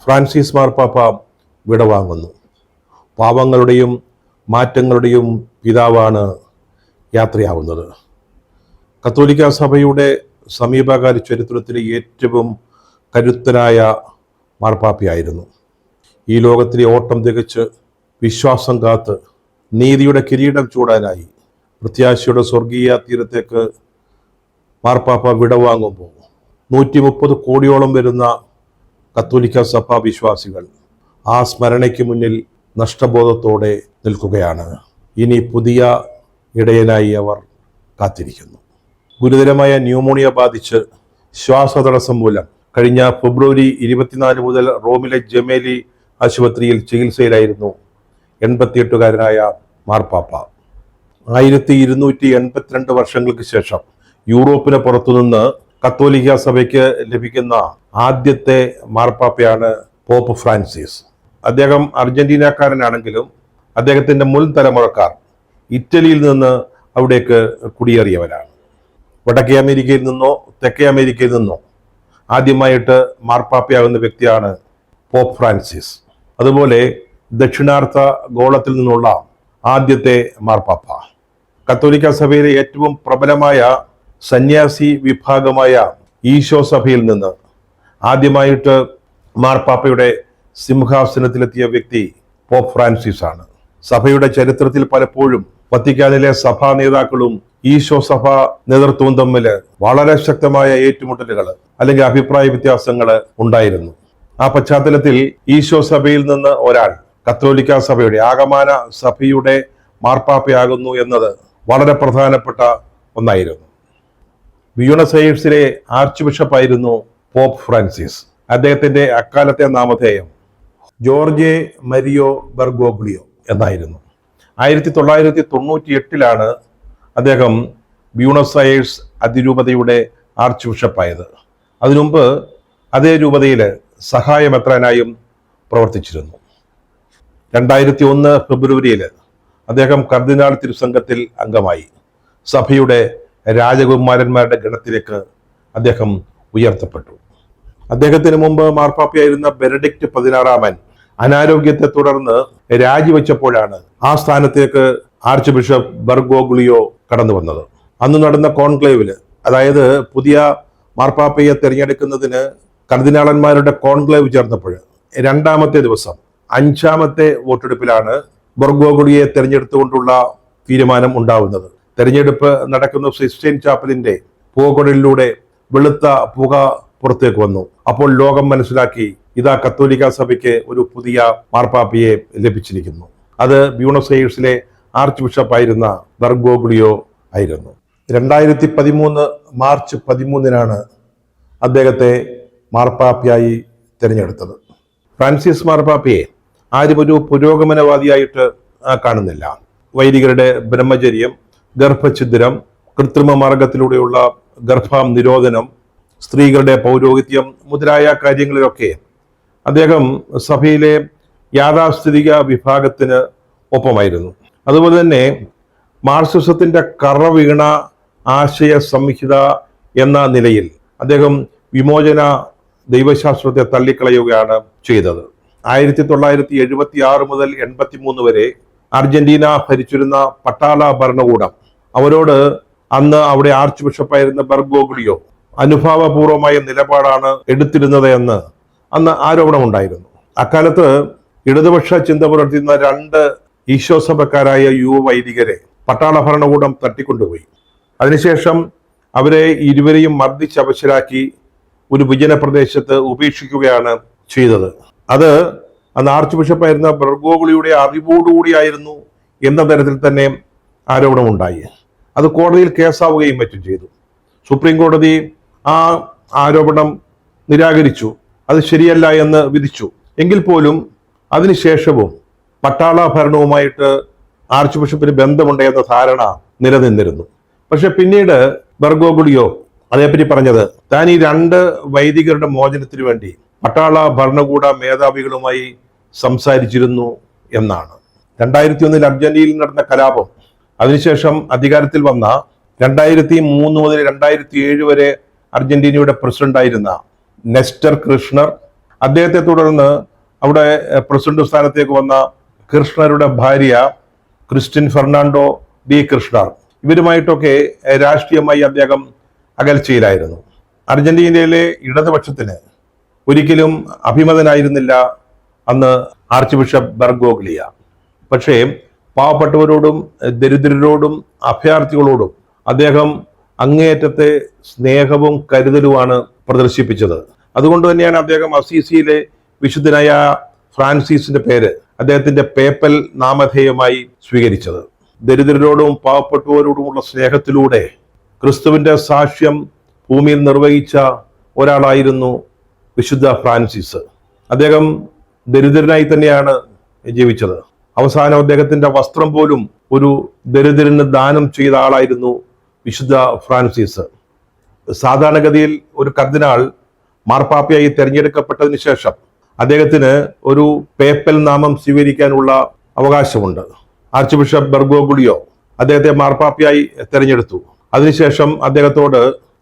Francis മാർപ്പാപ്പ വിടവാങ്ങുന്നു. പാവങ്ങളുടെയും മാറ്റങ്ങളുടെയും പിതാവാണ് യാത്രയാവുന്നത്. കത്തോലിക്ക സഭയുടെ സമീപകാല ചരിത്രത്തിലെ ഏറ്റവും കരുത്തനായ മാർപ്പാപ്പയായിരുന്നു. ഈ ലോകത്തിലെ ഓട്ടം തികച്ച് വിശ്വാസം കാത്ത് നീതിയുടെ കിരീടം ചൂടാനായി പ്രത്യാശയുടെ സ്വർഗീയ തീരത്തേക്ക് മാർപ്പാപ്പ വിടവാങ്ങുമ്പോൾ 130 കോടിയോളം വരുന്ന കത്തോലിക്ക സഭാ വിശ്വാസികൾ ആ സ്മരണയ്ക്ക് മുന്നിൽ നഷ്ടബോധത്തോടെ നിൽക്കുകയാണ്. ഇനി പുതിയ ഇടയനായി അവർ കാത്തിരിക്കുന്നു. ഗുരുതരമായ ന്യൂമോണിയ ബാധിച്ച് ശ്വാസതടസ്സം മൂലം കഴിഞ്ഞ ഫെബ്രുവരി 24 മുതൽ റോമിലെ ജമേലി ആശുപത്രിയിൽ ചികിത്സയിലായിരുന്നു 88-കാരനായ മാർപ്പാപ്പ. 1282 വർഷങ്ങൾക്ക് ശേഷം യൂറോപ്പിന് പുറത്തുനിന്ന് കത്തോലിക്ക സഭയ്ക്ക് ലഭിക്കുന്ന ആദ്യത്തെ മാർപ്പാപ്പയാണ് പോപ്പ് ഫ്രാൻസിസ്. അദ്ദേഹം അർജന്റീനക്കാരനാണെങ്കിലും അദ്ദേഹത്തിൻ്റെ മുൻ തലമുറക്കാർ ഇറ്റലിയിൽ നിന്ന് അവിടേക്ക് കുടിയേറിയവരാണ്. വടക്കേ അമേരിക്കയിൽ നിന്നോ തെക്കേ അമേരിക്കയിൽ നിന്നോ ആദ്യമായിട്ട് മാർപ്പാപ്പയാകുന്ന വ്യക്തിയാണ് പോപ്പ് ഫ്രാൻസിസ്. അതുപോലെ ദക്ഷിണാർദ്ധ ഗോളത്തിൽ നിന്നുള്ള ആദ്യത്തെ മാർപ്പാപ്പ. കത്തോലിക്ക സഭയിലെ ഏറ്റവും പ്രബലമായ സന്യാസി വിഭാഗമായ ഈശോ സഭയിൽ നിന്ന് ആദ്യമായിട്ട് മാർപ്പാപ്പയുടെ സിംഹാസനത്തിലെത്തിയ വ്യക്തി പോപ്പ് ഫ്രാൻസിസ് ആണ്. സഭയുടെ ചരിത്രത്തിൽ പലപ്പോഴും വത്തിക്കാനിലെ സഭാ നേതാക്കളും ഈശോ സഭ നേതൃത്വവും തമ്മിൽ വളരെ ശക്തമായ ഏറ്റുമുട്ടലുകൾ അല്ലെങ്കിൽ അഭിപ്രായ വ്യത്യാസങ്ങൾ ഉണ്ടായിരുന്നു. ആ പശ്ചാത്തലത്തിൽ ഈശോ സഭയിൽ നിന്ന് ഒരാൾ കത്തോലിക്ക സഭയുടെ ആകമാന സഭയുടെ മാർപ്പാപ്പയാകുന്നു എന്നത് വളരെ പ്രധാനപ്പെട്ട ഒന്നായിരുന്നു. ബ്യൂണസ് അയേഴ്സിലെ ആർച്ച് ബിഷപ്പായിരുന്നു പോപ്പ് ഫ്രാൻസിസ്. അദ്ദേഹത്തിന്റെ അക്കാലത്തെ നാമധേയം ജോർജെ മരിയോ ബെർഗോഗ്ലിയോ എന്നായിരുന്നു. 1998 അദ്ദേഹം ബ്യൂണസ് അയേഴ്സ് അതിരൂപതയുടെ ആർച്ച് ബിഷപ്പായത്. അതിനുമുമ്പ് അതേ രൂപതയിൽ സഹായമെത്രാനായും പ്രവർത്തിച്ചിരുന്നു. 2001 ഫെബ്രുവരിയിൽ അദ്ദേഹം കർദിനാൾ തിരുസംഘത്തിൽ അംഗമായി. സഭയുടെ രാജകുമാരന്മാരുടെ ഗണത്തിലേക്ക് അദ്ദേഹം ഉയർത്തപ്പെട്ടു. അദ്ദേഹത്തിന് മുമ്പ് മാർപ്പാപ്പയായിരുന്ന ബെനഡിക്റ്റ് 16 അനാരോഗ്യത്തെ തുടർന്ന് രാജിവെച്ചപ്പോഴാണ് ആ സ്ഥാനത്തേക്ക് ആർച്ച് ബിഷപ്പ് ബെർഗോഗ്ലിയോ കടന്നു വന്നത്. അന്ന് നടന്ന കോൺക്ലേവില്, അതായത് പുതിയ മാർപ്പാപ്പയെ തിരഞ്ഞെടുക്കുന്നതിന് കർദിനാളന്മാരുടെ കോൺക്ലേവ് ചേർന്നപ്പോൾ രണ്ടാമത്തെ ദിവസം 5ാമത്തെ വോട്ടെടുപ്പിലാണ് ബെർഗോഗ്ലിയെ തിരഞ്ഞെടുത്തുകൊണ്ടുള്ള തീരുമാനം ഉണ്ടാവുന്നത്. തെരഞ്ഞെടുപ്പ് നടക്കുന്ന സിസ്റ്റൈൻ ചാപ്പലിന്റെ പുകക്കുഴലിലൂടെ വെളുത്ത പുക പുറത്തേക്ക് വന്നു. അപ്പോൾ ലോകം മനസ്സിലാക്കി, ഇതാ കത്തോലിക്ക സഭയ്ക്ക് ഒരു പുതിയ മാർപ്പാപ്പയെ ലഭിച്ചിരിക്കുന്നു. അത് ബ്യൂണസ് അയേഴ്സിലെ ആർച്ച് ബിഷപ്പായിരുന്ന ബെർഗോഗ്ലിയോ ആയിരുന്നു. 2013 മാർച്ച് 13 അദ്ദേഹത്തെ മാർപ്പാപ്പയായി തിരഞ്ഞെടുത്തത്. ഫ്രാൻസിസ് മാർപ്പാപ്പയെ ആരും ഒരു പുരോഗമനവാദിയായിട്ട് കാണുന്നില്ല. വൈദികരുടെ ബ്രഹ്മചര്യം, ഗർഭഛിദ്രം, കൃത്രിമ മാർഗത്തിലൂടെയുള്ള ഗർഭനിരോധനം, സ്ത്രീകളുടെ പൗരോഹിത്യം മുതലായ കാര്യങ്ങളിലൊക്കെ അദ്ദേഹം സഭയിലെ യാഥാസ്ഥിതിക വിഭാഗത്തിന് ഒപ്പമായിരുന്നു. അതുപോലെ തന്നെ മാർക്സിസത്തിന്റെ കറവീണ ആശയ സംഹിത എന്ന നിലയിൽ അദ്ദേഹം വിമോചന ദൈവശാസ്ത്രത്തെ തള്ളിക്കളയുകയാണ് ചെയ്തത്. 1976 മുതൽ 83 വരെ അർജന്റീന ഭരിച്ചിരുന്ന പട്ടാള ഭരണകൂടം അവരോട് അന്ന് അവിടെ ആർച്ച് ബിഷപ്പായിരുന്ന ബെർഗോഗ്ലിയോ അനുഭാവപൂർവമായ നിലപാടാണ് എടുത്തിരുന്നത് എന്ന് അന്ന് ആരോപണമുണ്ടായിരുന്നു. അക്കാലത്ത് ഇടതുപക്ഷ ചിന്ത പുലർത്തുന്ന 2 ഈശോ സഭക്കാരായ യുവ വൈദികരെ പട്ടാള ഭരണകൂടം തട്ടിക്കൊണ്ടുപോയി. അതിനുശേഷം അവരെ ഇരുവരെയും മർദ്ദിച്ചവശരാക്കി ഒരു വിജന പ്രദേശത്ത് ഉപേക്ഷിക്കുകയാണ് ചെയ്തത്. അത് അന്ന് ആർച്ച് ബിഷപ്പായിരുന്ന ബെർഗോഗ്ലിയുടെ അറിവോടുകൂടിയായിരുന്നു എന്ന തരത്തിൽ തന്നെ ആരോപണമുണ്ടായി. അത് കോടതിയിൽ കേസാവുകയും മറ്റും ചെയ്തു. സുപ്രീം കോടതി ആ ആരോപണം നിരാകരിച്ചു, അത് ശരിയല്ല എന്ന് വിധിച്ചു. എങ്കിൽ പോലും അതിനുശേഷവും പട്ടാള ഭരണവുമായിട്ട് ആർച്ച് ബിഷപ്പിന് ബന്ധമുണ്ട് എന്ന ധാരണ നിലനിന്നിരുന്നു. പക്ഷെ പിന്നീട് ബെർഗോഗ്ലിയോ അതേപ്പറ്റി പറഞ്ഞത് താൻ ഈ 2 വൈദികരുടെ മോചനത്തിനു വേണ്ടി പട്ടാള ഭരണകൂട മേധാവികളുമായി സംസാരിച്ചിരുന്നു എന്നാണ്. 2001 അർജന്റീനയിൽ നടന്ന കലാപം, അതിനുശേഷം അധികാരത്തിൽ വന്ന 2003 മുതൽ 2007 വരെ അർജന്റീനയുടെ പ്രസിഡന്റായിരുന്ന നെസ്റ്റർ കിർഷ്ണർ, അദ്ദേഹത്തെ തുടർന്ന് അവിടെ പ്രസിഡന്റ് സ്ഥാനത്തേക്ക് വന്ന കിർഷ്ണരുടെ ഭാര്യ ക്രിസ്റ്റിൻ ഫെർണാണ്ടോ ഡി കിർഷ്ണർ, ഇവരുമായിട്ടൊക്കെ രാഷ്ട്രീയമായി അദ്ദേഹം അകൽച്ചയിലായിരുന്നു. അർജന്റീനയിലെ ഇടതുപക്ഷത്തിന് ഒരിക്കലും അഭിമതനായിരുന്നില്ല അന്ന് ആർച്ച് ബിഷപ്പ് ബെർഗോഗ്ലിയ. പക്ഷേ പാവപ്പെട്ടവരോടും ദരിദ്രരോടും അഭയാർത്ഥികളോടും അദ്ദേഹം അങ്ങേയറ്റത്തെ സ്നേഹവും കരുതലുമാണ് പ്രദർശിപ്പിച്ചത്. അതുകൊണ്ട് തന്നെയാണ് അദ്ദേഹം അസീസിയിലെ വിശുദ്ധനായ ഫ്രാൻസിസിന്റെ പേര് അദ്ദേഹത്തിന്റെ പേപ്പൽ നാമധേയമായി സ്വീകരിച്ചത്. ദരിദ്രരോടും പാവപ്പെട്ടവരോടുമുള്ള സ്നേഹത്തിലൂടെ ക്രിസ്തുവിന്റെ സാക്ഷ്യം ഭൂമിയിൽ നിർവഹിച്ച ഒരാളായിരുന്നു വിശുദ്ധ ഫ്രാൻസിസ്. അദ്ദേഹം ദരിദ്രനായി തന്നെയാണ് ജീവിച്ചത്. അവസാനം അദ്ദേഹത്തിന്റെ വസ്ത്രം പോലും ഒരു ദരിദ്രന് ദാനം ചെയ്ത ആളായിരുന്നു വിശുദ്ധ ഫ്രാൻസിസ്. സാധാരണഗതിയിൽ ഒരു കർദിനാൾ മാർപ്പാപ്പയായി തെരഞ്ഞെടുക്കപ്പെട്ടതിന് ശേഷം അദ്ദേഹത്തിന് ഒരു പേപ്പൽ നാമം സ്വീകരിക്കാനുള്ള അവകാശമുണ്ട്. ആർച്ച് ബിഷപ്പ് ബെർഗോഗ്ലിയോ അദ്ദേഹത്തെ മാർപ്പാപ്പയായി തെരഞ്ഞെടുത്തു. അതിനുശേഷം അദ്ദേഹത്തോട്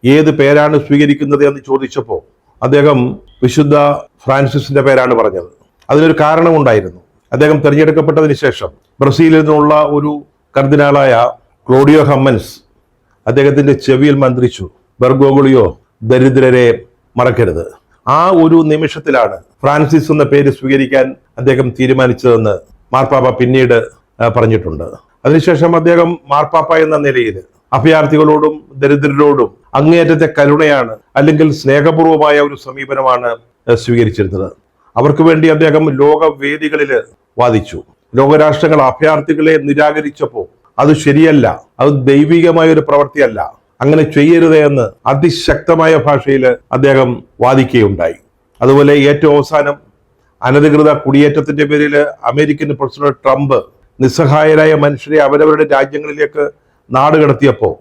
ഏത് പേരാണ് സ്വീകരിക്കുന്നത് എന്ന് ചോദിച്ചപ്പോൾ അദ്ദേഹം വിശുദ്ധ ഫ്രാൻസിസിന്റെ പേരാണ് പറഞ്ഞത്. അതിനൊരു കാരണമുണ്ടായിരുന്നു. അദ്ദേഹം തിരഞ്ഞെടുക്കപ്പെട്ടതിന് ശേഷം ബ്രസീലിൽ നിന്നുള്ള ഒരു കർദിനാളായ ക്ലോഡിയോ ഹമ്മൻസ് അദ്ദേഹത്തിന്റെ ചെവിയിൽ മന്ത്രിച്ചു, ബെർഗോഗ്ലിയോ ദരിദ്രരെ മറക്കരുത്. ആ ഒരു നിമിഷത്തിലാണ് ഫ്രാൻസിസ് എന്ന പേര് സ്വീകരിക്കാൻ അദ്ദേഹം തീരുമാനിച്ചതെന്ന് മാർപ്പാപ്പ പിന്നീട് പറഞ്ഞിട്ടുണ്ട്. അതിനുശേഷം അദ്ദേഹം മാർപ്പാപ്പ എന്ന നിലയിൽ അഭയാർത്ഥികളോടും ദരിദ്രരോടും അങ്ങേയറ്റത്തെ കരുണയാണ് അല്ലെങ്കിൽ സ്നേഹപൂർവമായ ഒരു സമീപനമാണ് സ്വീകരിച്ചിരുന്നത്. അവർക്ക് വേണ്ടി അദ്ദേഹം ലോകവേദികളിൽ വാദിച്ചു. ലോകരാഷ്ട്രങ്ങൾ അഭയാർത്ഥികളെ നിരാകരിച്ചപ്പോൾ അത് ശരിയല്ല, അത് ദൈവികമായ ഒരു പ്രവൃത്തിയല്ല, അങ്ങനെ ചെയ്യരുത് എന്ന് അതിശക്തമായ ഭാഷയിൽ അദ്ദേഹം വാദിക്കുകയുണ്ടായി. അതുപോലെ ഏറ്റവും അവസാനം അനധികൃത കുടിയേറ്റത്തിന്റെ പേരിൽ അമേരിക്കൻ പ്രസിഡന്റ് ട്രംപ് നിസ്സഹായരായ മനുഷ്യരെ അവരവരുടെ രാജ്യങ്ങളിലേക്ക് നാടുകടത്തിയപ്പോൾ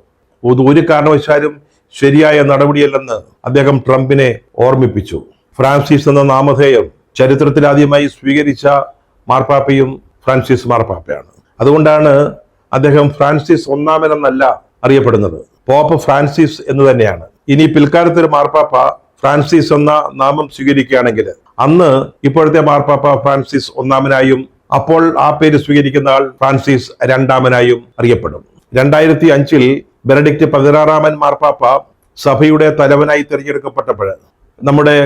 ഒരു കാരണവശാലും ശരിയായ നടപടിയല്ലെന്ന് അദ്ദേഹം ട്രംപിനെ ഓർമ്മിപ്പിച്ചു. ഫ്രാൻസിസ് എന്ന നാമധേയം ചരിത്രത്തിലാദ്യമായി സ്വീകരിച്ച മാർപ്പാപ്പയും ഫ്രാൻസിസ് മാർപ്പാപ്പയാണ്. അതുകൊണ്ടാണ് അദ്ദേഹം ഫ്രാൻസിസ് ഒന്നാമൻ എന്നല്ല അറിയപ്പെടുന്നത്, പോപ്പ് ഫ്രാൻസിസ് എന്ന് തന്നെയാണ്. ഇനി പിൽക്കാലത്ത് ഒരു മാർപ്പാപ്പ ഫ്രാൻസിസ് എന്ന നാമം സ്വീകരിക്കുകയാണെങ്കിൽ അന്ന് ഇപ്പോഴത്തെ മാർപ്പാപ്പ ഫ്രാൻസിസ് ഒന്നാമനായും അപ്പോൾ ആ പേര് സ്വീകരിക്കുന്ന ആൾ ഫ്രാൻസിസ് രണ്ടാമനായും അറിയപ്പെടും. 2005 ബെനഡിക്റ്റ് 16 മാർപ്പാപ്പ സഭയുടെ തലവനായി തിരഞ്ഞെടുക്കപ്പെട്ടപ്പോൾ നമ്മുടെ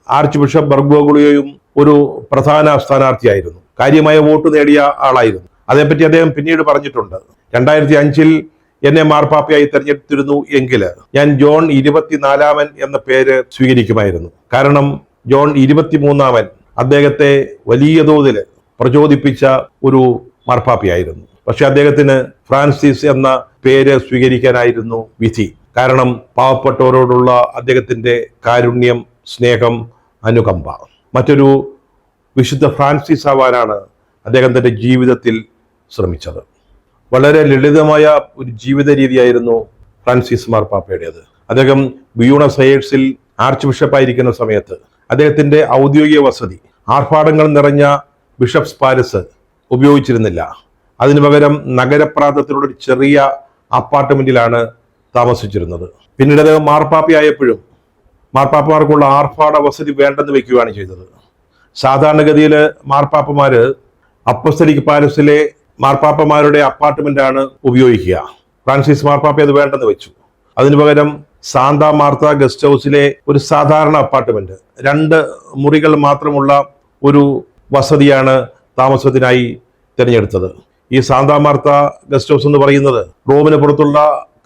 ആർച്ച് ബിഷപ്പ് ബെർഗോഗ്ലിയോയും ഒരു പ്രധാന സ്ഥാനാർത്ഥിയായിരുന്നു. കാര്യമായ വോട്ട് നേടിയ ആളായിരുന്നു. അതേപ്പറ്റി അദ്ദേഹം പിന്നീട് പറഞ്ഞിട്ടുണ്ട്, 2005 എന്നെ മാർപ്പാപ്പയായി തെരഞ്ഞെടുത്തിരുന്നു എങ്കിൽ ഞാൻ ജോൺ 24 എന്ന പേര് സ്വീകരിക്കുമായിരുന്നു. കാരണം ജോൺ 23 അദ്ദേഹത്തെ വലിയ തോതിൽ പ്രചോദിപ്പിച്ച ഒരു മാർപ്പാപ്പയായിരുന്നു. പക്ഷെ അദ്ദേഹത്തിന് ഫ്രാൻസിസ് എന്ന പേര് സ്വീകരിക്കാനായിരുന്നു വിധി. കാരണം പാവപ്പെട്ടവരോടുള്ള അദ്ദേഹത്തിന്റെ കാരുണ്യം, സ്നേഹം, അനുകമ്പ. മറ്റൊരു വിശുദ്ധ ഫ്രാൻസിസ് ആവാനാണ് അദ്ദേഹം തന്റെ ജീവിതത്തിൽ ശ്രമിച്ചത്. വളരെ ലളിതമായ ഒരു ജീവിത രീതിയായിരുന്നു ഫ്രാൻസിസ് മാർപ്പാപ്പയുടേത്. അദ്ദേഹം ബ്യൂണസ് അയേഴ്സിൽ ആർച്ച് ബിഷപ്പായിരിക്കുന്ന സമയത്ത് അദ്ദേഹത്തിന്റെ ഔദ്യോഗിക വസതി ആർഭാടങ്ങൾ നിറഞ്ഞ ബിഷപ്സ് പാലസ് ഉപയോഗിച്ചിരുന്നില്ല. അതിനു പകരം നഗരപ്രാന്തത്തിലുള്ള ഒരു ചെറിയ അപ്പാർട്ട്മെന്റിലാണ് താമസിച്ചിരുന്നത്. പിന്നീട് അദ്ദേഹം മാർപ്പാപ്പയായപ്പോഴും മാർപ്പാപ്പമാർക്കുള്ള ആർഭാട വസതി വേണ്ടെന്ന് വെക്കുകയാണ് ചെയ്തത്. സാധാരണഗതിയിൽ മാർപ്പാപ്പമാര് അപ്പസ്തലിക് പാലസിലെ മാർപ്പാപ്പമാരുടെ അപ്പാർട്ട്മെന്റാണ് ഉപയോഗിക്കുക. ഫ്രാൻസിസ് മാർപ്പാപ്പ അത് വേണ്ടെന്ന് വെച്ചു. അതിനു പകരം സാന്താ മാർത്ത ഗസ്റ്റ് ഹൗസിലെ ഒരു സാധാരണ അപ്പാർട്ട്മെന്റ്, 2 മുറികൾ മാത്രമുള്ള ഒരു വസതിയാണ് താമസത്തിനായി തിരഞ്ഞെടുത്തത്. ഈ സാന്താ മാർത്ത ഗസ്റ്റ് ഹൗസ് എന്ന് പറയുന്നത് റോമിന് പുറത്തുള്ള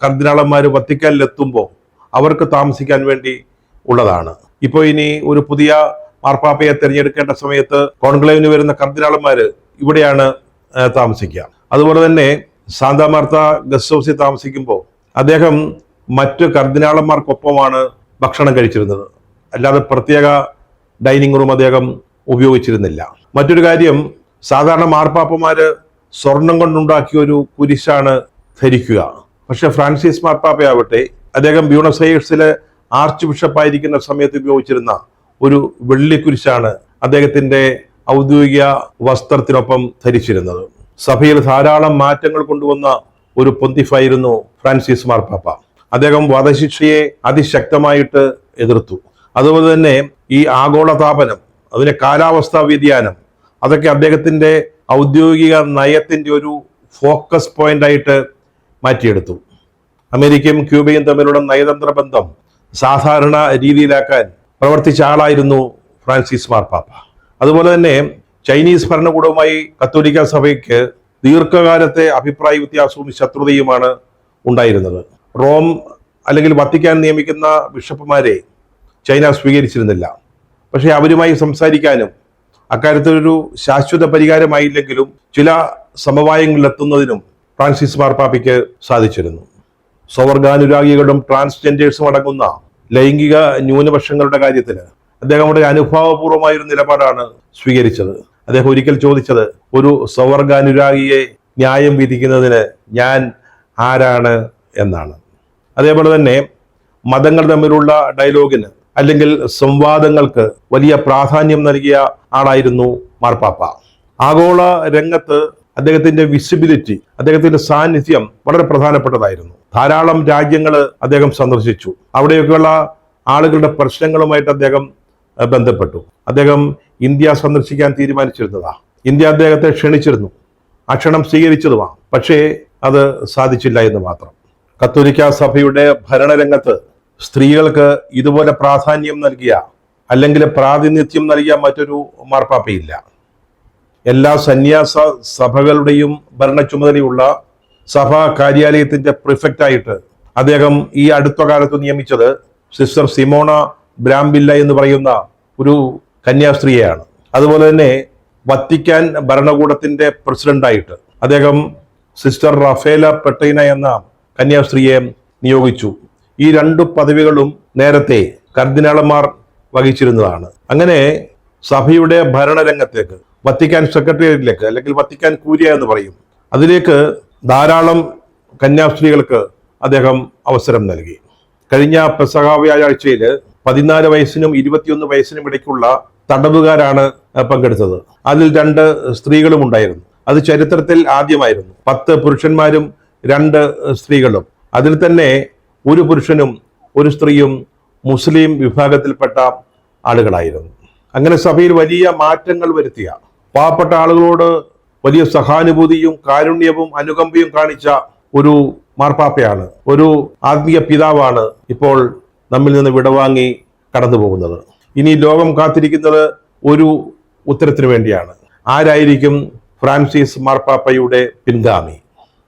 കർദിനാളന്മാർ വത്തിക്കാനിലെത്തുമ്പോൾ അവർക്ക് താമസിക്കാൻ വേണ്ടി ഉള്ളതാണ്. ഇപ്പോൾ ഇനി ഒരു പുതിയ മാർപ്പാപ്പയെ തിരഞ്ഞെടുക്കേണ്ട സമയത്ത് കോൺക്ലേവിന് വരുന്ന കർദിനാളന്മാർ ഇവിടെയാണ് താമസിക്കുക. അതുപോലെ തന്നെ സാന്താ മാർത്ത ഗസ്റ്റ് ഹൗസിൽ താമസിക്കുമ്പോൾ അദ്ദേഹം മറ്റ് കർദിനാളന്മാർക്കൊപ്പമാണ് ഭക്ഷണം കഴിച്ചിരുന്നത്. അല്ലാതെ പ്രത്യേക ഡൈനിങ് റൂം അദ്ദേഹം ഉപയോഗിച്ചിരുന്നില്ല. മറ്റൊരു കാര്യം, സാധാരണ മാർപ്പാപ്പമാര് സ്വർണം കൊണ്ടുണ്ടാക്കിയ ഒരു കുരിശാണ് ധരിക്കുക. പക്ഷെ ഫ്രാൻസിസ് മാർപ്പാപ്പയാവട്ടെ അദ്ദേഹം ബ്യൂണസ് അയേഴ്സിലെ ആർച്ച് ബിഷപ്പായിരിക്കുന്ന സമയത്ത് ഉപയോഗിച്ചിരുന്ന ഒരു വെള്ളിക്കുരിശാണ് അദ്ദേഹത്തിന്റെ ഔദ്യോഗിക വസ്ത്രത്തിനൊപ്പം ധരിച്ചിരുന്നത്. സഭയിൽ ധാരാളം മാറ്റങ്ങൾ കൊണ്ടുവന്ന ഒരു പൊന്തിഫായിരുന്നു ഫ്രാൻസിസ് മാർപ്പാപ്പ. അദ്ദേഹം വധശിക്ഷയെ അതിശക്തമായിട്ട് എതിർത്തു. അതുപോലെ തന്നെ ഈ ആഗോളതാപനം അതിലെ കാലാവസ്ഥാ വ്യതിയാനം, അതൊക്കെ അദ്ദേഹത്തിൻ്റെ ഔദ്യോഗിക നയത്തിൻ്റെ ഒരു ഫോക്കസ് പോയിന്റായിട്ട് മാറ്റിയെടുത്തു. അമേരിക്കയും ക്യൂബയും തമ്മിലുള്ള നയതന്ത്ര ബന്ധം സാധാരണ രീതിയിലാക്കാൻ പ്രവർത്തിച്ച ആളായിരുന്നു ഫ്രാൻസിസ് മാർപ്പാപ്പ. അതുപോലെ തന്നെ ചൈനീസ് ഭരണകൂടവുമായി കത്തോലിക്ക സഭയ്ക്ക് ദീർഘകാലത്തെ അഭിപ്രായ വ്യത്യാസവും ശത്രുതയുമാണ് ഉണ്ടായിരുന്നത്. റോം അല്ലെങ്കിൽ വത്തിക്കാൻ നിയമിക്കുന്ന ബിഷപ്പുമാരെ ചൈന സ്വീകരിച്ചിരുന്നില്ല. പക്ഷേ അവരുമായി സംസാരിക്കാനും അക്കാര്യത്തിലൊരു ശാശ്വത പരിഹാരമായില്ലെങ്കിലും ചില സമവായങ്ങളിലെത്തുന്നതിനും ഫ്രാൻസിസ് മാർപ്പാപ്പയ്ക്ക് സാധിച്ചിരുന്നു. സ്വവർഗാനുരാഗികളും ട്രാൻസ്ജെൻഡേഴ്സും അടങ്ങുന്ന ലൈംഗിക ന്യൂനപക്ഷങ്ങളുടെ കാര്യത്തിൽ അദ്ദേഹം വളരെ അനുഭാവപൂർവമായൊരു നിലപാടാണ് സ്വീകരിച്ചത്. അദ്ദേഹം ഒരിക്കൽ ചോദിച്ചത്, ഒരു സ്വവർഗാനുരാഗിയെ ന്യായം വിധിക്കുന്നതിന് ഞാൻ ആരാണ് എന്നാണ്. അതേപോലെ തന്നെ മതങ്ങൾ തമ്മിലുള്ള ഡയലോഗിന് അല്ലെങ്കിൽ സംവാദങ്ങൾക്ക് വലിയ പ്രാധാന്യം നൽകിയ ആളായിരുന്നു മാർപ്പാപ്പ. ആഗോള രംഗത്ത് അദ്ദേഹത്തിന്റെ വിസിബിലിറ്റി, അദ്ദേഹത്തിന്റെ സാന്നിധ്യം വളരെ പ്രധാനപ്പെട്ടതായിരുന്നു. ധാരാളം രാജ്യങ്ങൾ അദ്ദേഹം സന്ദർശിച്ചു. അവിടെയൊക്കെയുള്ള ആളുകളുടെ പ്രശ്നങ്ങളുമായിട്ട് അദ്ദേഹം ബന്ധപ്പെട്ടു. അദ്ദേഹം ഇന്ത്യ സന്ദർശിക്കാൻ തീരുമാനിച്ചിരുന്നതാ. ഇന്ത്യ അദ്ദേഹത്തെ ക്ഷണിച്ചിരുന്നു, ആ ക്ഷണം സ്വീകരിച്ചതുമാണ്. പക്ഷേ അത് സാധിച്ചില്ല എന്ന് മാത്രം. കത്തോലിക്ക സഭയുടെ ഭരണരംഗത്ത് സ്ത്രീകൾക്ക് ഇതുപോലെ പ്രാധാന്യം നൽകിയ അല്ലെങ്കിൽ പ്രാതിനിധ്യം നൽകിയ മറ്റൊരു മാർപ്പാപ്പയില്ല. എല്ലാ സന്യാസ സഭകളുടെയും ഭരണ ചുമതലയുള്ള സഭാ കാര്യാലയത്തിന്റെ പ്രിഫെക്റ്റായിട്ട് അദ്ദേഹം ഈ അടുത്ത കാലത്ത് നിയമിച്ചത് സിസ്റ്റർ സിമോണ ബ്രാംബില്ല എന്ന് പറയുന്ന ഒരു കന്യാസ്ത്രീയെയാണ്. അതുപോലെ തന്നെ വത്തിക്കാൻ ഭരണകൂടത്തിന്റെ പ്രസിഡന്റായിട്ട് അദ്ദേഹം സിസ്റ്റർ റഫേല പെട്ടൈന എന്ന കന്യാസ്ത്രീയെ നിയോഗിച്ചു. ഈ രണ്ടു പദവികളും നേരത്തെ കർദിനാളന്മാർ വഹിച്ചിരുന്നതാണ്. അങ്ങനെ സഭയുടെ ഭരണരംഗത്തേക്ക്, വത്തിക്കാൻ സെക്രട്ടേറിയറ്റിലേക്ക് അല്ലെങ്കിൽ വത്തിക്കാൻ കൂരിയ എന്ന് പറയും, അതിലേക്ക് ധാരാളം കന്യാസ്ത്രീകൾക്ക് അദ്ദേഹം അവസരം നൽകി. കഴിഞ്ഞ പെസഹ വ്യാഴാഴ്ചയിൽ 14 വയസ്സിനും 21 വയസ്സിനും ഇടയ്ക്കുള്ള തടവുകാരാണ് പങ്കെടുത്തത്. അതിൽ 2 സ്ത്രീകളും ഉണ്ടായിരുന്നു. അത് ചരിത്രത്തിൽ ആദ്യമായിരുന്നു. 10 പുരുഷന്മാരും 2 സ്ത്രീകളും. അതിൽ തന്നെ ഒരു പുരുഷനും ഒരു സ്ത്രീയും മുസ്ലിം വിഭാഗത്തിൽപ്പെട്ട ആളുകളായിരുന്നു. അങ്ങനെ സഭയിൽ വലിയ മാറ്റങ്ങൾ വരുത്തിയ, പാവപ്പെട്ട ആളുകളോട് വലിയ സഹാനുഭൂതിയും കാരുണ്യവും അനുകമ്പയും കാണിച്ച ഒരു മാർപ്പാപ്പയാണ്, ഒരു ആത്മീയ പിതാവാണ് ഇപ്പോൾ നമ്മിൽ നിന്ന് വിടവാങ്ങി കടന്നു പോകുന്നത്. ഇനി ലോകം കാത്തിരിക്കുന്നത് ഒരു ഉത്തരത്തിന് വേണ്ടിയാണ്. ആരായിരിക്കും ഫ്രാൻസിസ് മാർപ്പാപ്പയുടെ പിൻഗാമി?